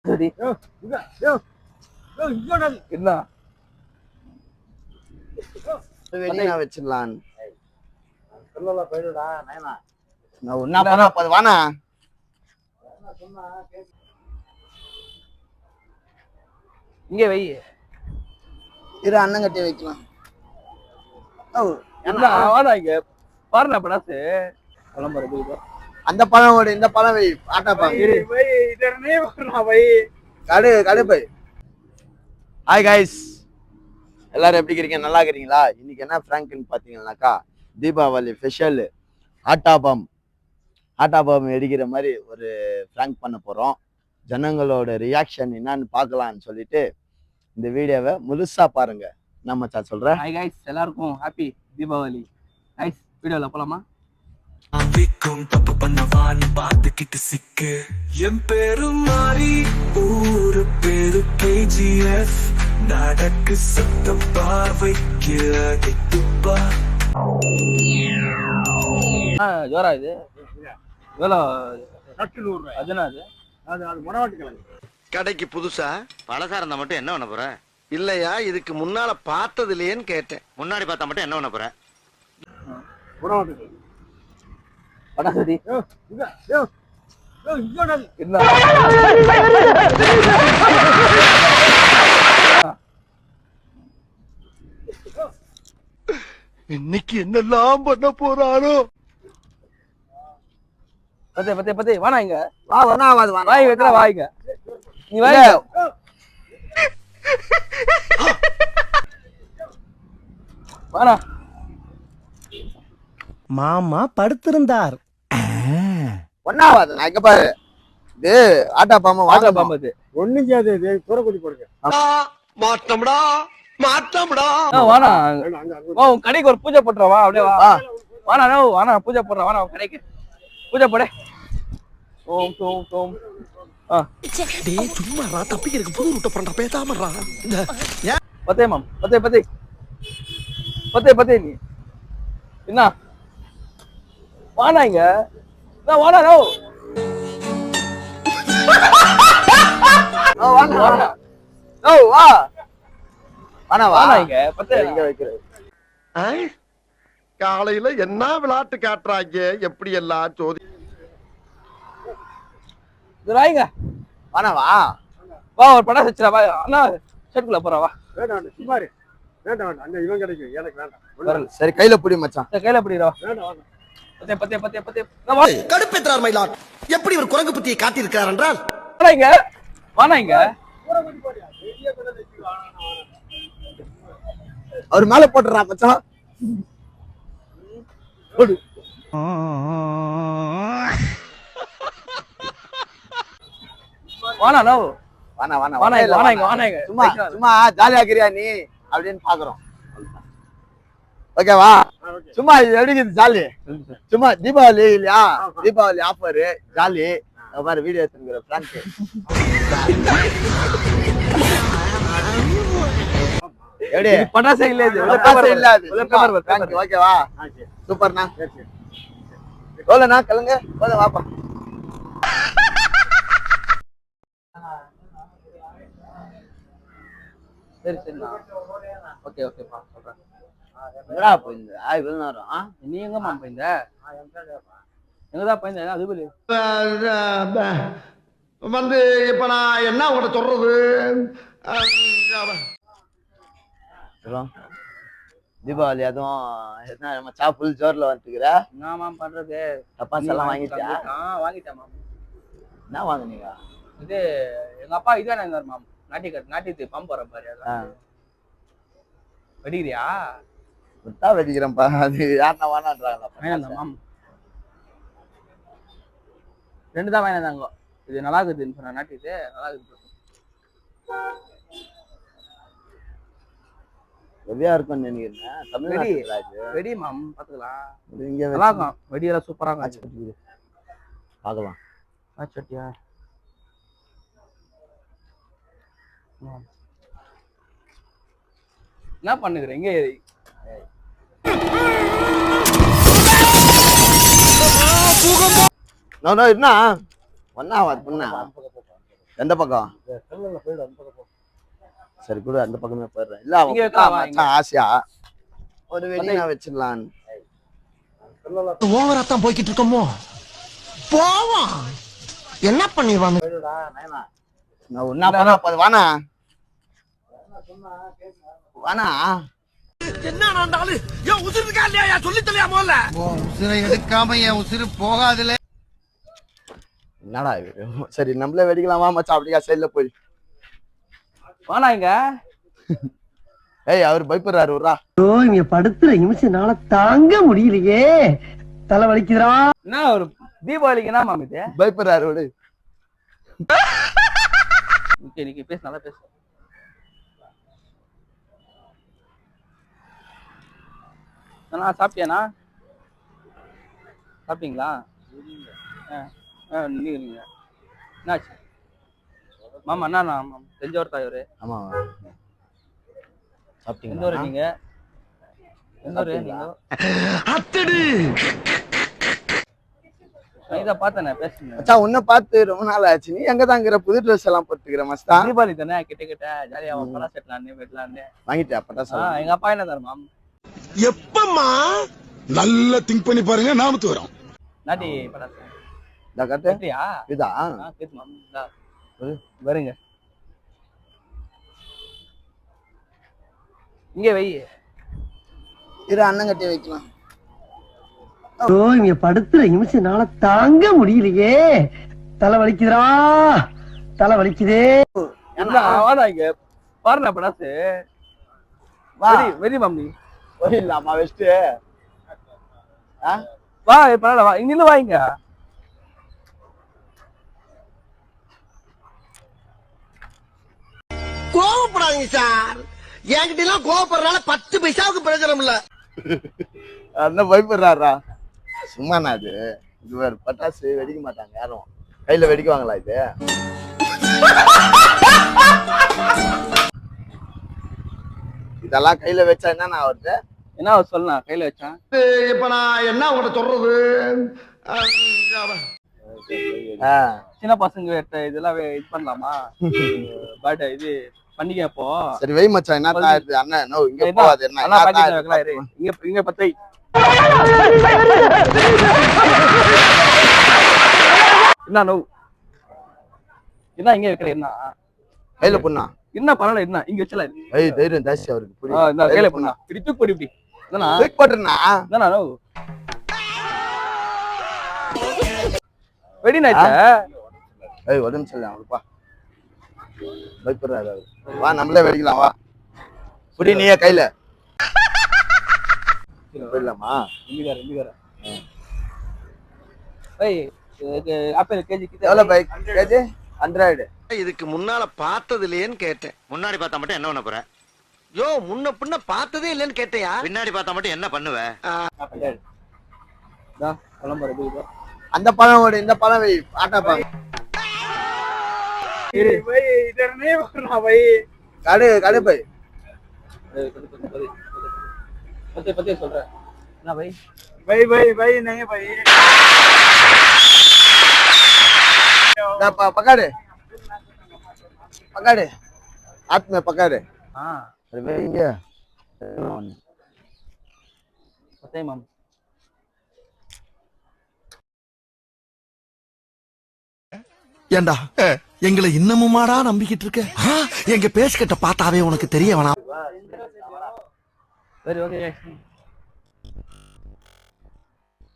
சரி என்ன வெளியே வச்சிடலான்னு போயிடுடா நைனா நான் ஒன்னா பண்ணா போது வாண்ணா இங்கே வை இரு அண்ணன் கட்டி வைக்கலாம் என்ன வாடா இங்க பாருண்ணா படாசு கிளம்புறது அந்த பழம் ஓடு இந்த பழம் வை ஆட்டா பாங்க கடை போய் ஹாய் கைஸ் எல்லாரும் எப்படி இருக்கீங்க நல்லா இருக்கிறீங்களா இன்னைக்கு என்ன பிராங்க்னு பாத்தீங்கன்னாக்கா தீபாவளி ஸ்பெஷல் ஆட்டா பாம் வெடிக்கிற மாதிரி ஒரு பிராங்க் பண்ண போறோம் ஜனங்களோட ரியாக்ஷன் என்னன்னு பார்க்கலாம்னு சொல்லிட்டு இந்த வீடியோவை முழுசா பாருங்க என்ன மச்சான் சொல்றேன் ஹாய் கைஸ் எல்லாருக்கும் ஹாப்பி தீபாவளி கைஸ் வீடியோல போலாமா தப்பு பண்ணவான்னு பார்த்துக்கிட்டு சிக்கு என் பேரு மாறி ஊரு பேரு KGF நடக்கு சத்த பார்வைக்கு துப்பா ஜோரா இது எவ்வளோ அதுனா அது முடவாட்டு கிழங்கு கடைக்கு புதுசா பழசா இருந்தா மட்டும் என்ன பண்ண போற? இல்லையா இதுக்கு முன்னால பார்த்தது இல்லையேன்னு கேட்டேன். முன்னாடி பார்த்தா மட்டும் என்ன பண்ண போற? முடவாட்டு கிழங்கு படாசடி என்ன இன்னைக்கு என்னெல்லாம் பண்ண போறானோ. பத்தே வாணா இங்க வா ஒன்னாவது வாய் வைக்கிற வாய்ங்க நீ வாய் வாணா மாமா படுத்திருந்தார் ஒன்னாவது நான் இங்க பாரு இது ஆட்டா பாம்பு வாட்டா பாம்பது ஒண்ணும் செய்யாது தூரக்குடி போடுங்க மாட்டம்டா மாட்டம்டா. வாணா அங்க வா உன் கடைக்கு ஒரு பூஜை போட்டுற வா அப்படியே வா வாணா வாணா பூஜை போடுற வாணா உன் கடைக்கு பூஜை போடு ஓம் தோம் தோம் டேய் சும்மா தப்பிக்கிறதுக்கு புது ரூட்ட பண்ற பேசாமறா பத்தே மாம் பத்தே நீ என்ன வாணா இங்க நான் வாணா நோ வாண்ணா ஓ வா வாண்ணா வாணா இங்க பத்தே இங்க வைக்கிறேன் காலையில என்ன விளையாட்டு காட்டுறாங்க எப்படி எல்லாம் சோதி. வாங்க வாண்ணா வா வா ஒரு படம் வச்சுடா வா அண்ணா ஷர்ட்குள்ள போறா வா வேண்டாம் சுமாரு வேண்டாம் அந்த இவன் கிடைக்கும் எனக்கு வேண்டாம் சரி கையில புடி மச்சான் கையில பிடிடா வேண்டாம் வேண்டாம் பத்தே கடுப்பேற்றார் மயிலாட் எப்படி ஒரு குரங்கு புத்தியை காட்டியிருக்கிறார் என்றால் வாணா இங்க அவர் மேல போட்டுறா மச்சான் போடு வாணா நோ வாண்ணா வாணா இங்க சும்மா ஜாலியா இருக்கிறியா நீ அப்படின்னு பாக்குறோம் ஓகேவா சும்மா எடுக்குது ஜாலி சும்மா தீபாவளி இல்லையா தீபாவளி ஆஃபர் ஜாலி மாதிரி வீடியோ எடுத்துக்கிற பிராங்க் எப்படி பட்டாசே இல்ல இது இல்ல அது ஓகேவா சூப்பர்ண்ணா எவ்வளோண்ணா கிளங்க போதும் வாப்பா சரி ஓகேப்பா சொல்றேன் எங்கடா போயிருந்த இவ்வளவு நேரம் நீ எங்கம்மா போயிருந்த எங்கதான் போயிருந்த அது போலி வந்து இப்ப நான் என்ன உங்கள்கிட்ட சொல்றது. தீபாவளி அதுவும் என்ன மச்சா ஃபுல் ஜோர்ல வந்துட்டுக்கிற என்னம்மா பண்றது டப்பாஸ் எல்லாம் வாங்கிட்டியா வாங்கிட்டேன் மாம் என்ன வாங்குனீங்க இது எங்க அப்பா இதான் இருந்தார் மாம் நாட்டியத்து பம்ப் வர பாரு வெடிக்கிறியா விட்டா வெடிக்கிறேன்ப்பா அது யாருன்னா வானான்றாங்களா வாங்கினா மாம் 2 தான் வாங்கினாங்க இது நல்லா இருக்குதுன்னு சொன்ன நாட்டியத்து நல்லா இருக்குது வெடியா இருக்கும்னு நினைக்கிறேன் தமிழ்நாடு வெடி மாம் பாத்துக்கலாம் இங்க நல்லா இருக்கும் வெடியெல்லாம் சூப்பரா இருக்கும் பார்க்கலாம் சட்டியா என்ன பண்ணுகிறேன் இங்க என்ன ஒன்னா பொண்ணா எந்த பக்கம் செல்லல போயிடு அந்த பக்கம் போ. சரி கூட அந்த பக்கமே போயிடுறேன் இல்ல அவன் இங்க வைக்கலாம், வா, மச்சான் ஆசையா ஒரு வெடி நான் வச்சிடலான்னு செல்லல ஓவரா தான் போய்கிட்டு இருக்கோமோ போவோம் என்ன பண்ணிடுவாங்க போயிடுடா நைனா. நான் ஒன்னா பண்ண போது வானா வானா என்ன நடந்தாலும் ஏன் உசுறு இருக்கா இல்லையா சொல்லி தெரியா முதல்ல உசிரை எடுக்காம என் உசிறு போகாதுல. என்னடா இது சரி நம்மளே வெடிக்கலாம் வா மச்சான் அப்படியா சைடுல போய் வாண்ணா இங்க. ஏய் அவர் பயப்படுறாரு விட்றா இங்க படுத்துற நிமிஷம்னால தாங்க முடியலையே, தலை வலிக்குதுடா. என்ன ஒரு தீபாவளிக்கு என்ன மாமி இது? பயப்படுறாரு விடு ஓகே நீங்க பேசு, நல்லா பேசு. அண்ணா சாப்பிட்டியாண்ணா? சாப்பிட்டீங்களா? நீங்க என்னாச்சு மாமா? என்ன தெரிஞ்சவர் தாயவர். ஆமா எந்த சாப்பிட்டீங்களா ஊரு நீங்க? எந்த ஊரு நீங்க? அத்தடு நான் இதை பார்த்தேண்ணே, பேசுங்க. மச்சான் உன்னை பார்த்து ரொம்ப நாள் ஆச்சு. நீ எங்க தாங்கிற புது ட்ரெஸ் எல்லாம் போட்டுக்கிற மஸ்தா? தீபாவளி தானே, கிட்ட கிட்ட ஜாலியா படம் செட்லான்னு வெட்டலான்னு. வாங்கிட்டியா பட்டாசு? எங்க அப்பா என்ன தருமா? எப்பம்மா நல்லா திங்க் பண்ணி பாருங்க நாமத்து வரோம் நாட்டி பட்டாசு இந்த கட்டு எப்படியா? இதா கேத்து மாம், இந்தா. வருங்க இங்க வை. இரு அண்ணன் கட்டி வைக்கலாம். இங்க படுத்துற நிமிஷம்னால தாங்க முடியலையே, தலை வலிக்குதுடா, தலை வலிக்குதே. வாடா இங்க பாருண்ணா பட்டாசு. வா வெரி மாமி. ஒரு இல்லாமா வெஸ்ட் வா பரவாயில்ல, வா இங்க வா. இங்க கோவப்படாதீங்க சார், என்கிட்ட எல்லாம் கோவப்படுறதுனால 10 பைசாவுக்கு பிரயோஜனம் இல்ல. அண்ணன் பயப்படுறாரா? சும்மாண்ணா அது இது வேறு பட்டாசு வெடிக்க மாட்டாங்க யாரும். கையில வெடிக்குவாங்களா இது? இதெல்லாம் கையில வச்சா என்ன வருது? என்ன சொல்லா கையில வச்சான். இப்ப நான் என்ன உங்கள்கிட்ட சொல்றது? சின்ன பசங்க இதெல்லாம் இது பண்ணலாமா? பட் இது பண்ணிக்க அப்போ. சரி வை மச்சான். என்ன ஆயிடுது அண்ணன்? நோ இங்க என்ன? போகாது. அண்ணா பாக்கெட்ல வைக்கலாம் இரு. இங்க பத்தை. என்ன நோ? என்ன இங்க வைக்கிற? என்ன கையில பொண்ணா? என்ன பரவாயில்ல, என்ன இங்க வச்சல. ஏய் தைரியம் தாசி அவருக்கு புரியுது. இந்த கையில பொண்ணா இப்படி தூக்கு போடு. இப்படி என்னண்ணா தூக்கி போட்டுறா. என்னண்ணா நோ வெடினாச்சா? ஏய் உடம்பு சரியில்லை அவருப்பா, பயப்படுறாரு அவரு. வா நம்மளே வெடிக்கலாம் வா. புடி நீயே கையில போயிடலாமா? இந்திகார ஏய் ஆப்பிள் கேஜி கிட்ட எவ்வளவு பைக் கேஜி? 100. இதுக்கு முன்னால பார்த்தது இல்லையேன்னு கேட்டேன். முன்னாடி பார்த்தா மட்டும் என்ன பண்ண போற? யோ முன்ன பின்ன பார்த்ததே இல்லைன்னு கேட்டையா? பின்னாடி பார்த்தா மட்டும் என்ன பண்ணுவ? கிளம்புறது இதோ. அந்த பழம் ஓடு, இந்த பழம் வை. ஆட்டா பழம் கடு கடு பை. பத்தே சொல்றேன். என்ன பை? पकड़ पकड़ हाथ में पकड़। हाँ अरे भाई ये पता है माम. ஏண்டா எங்களை இன்னமுமாடா நம்பிக்கிட்டு இருக்க? எங்க பேசிக்கிட்ட பார்த்தாவே உனக்கு தெரிய வேணாம். சரி ஓகே.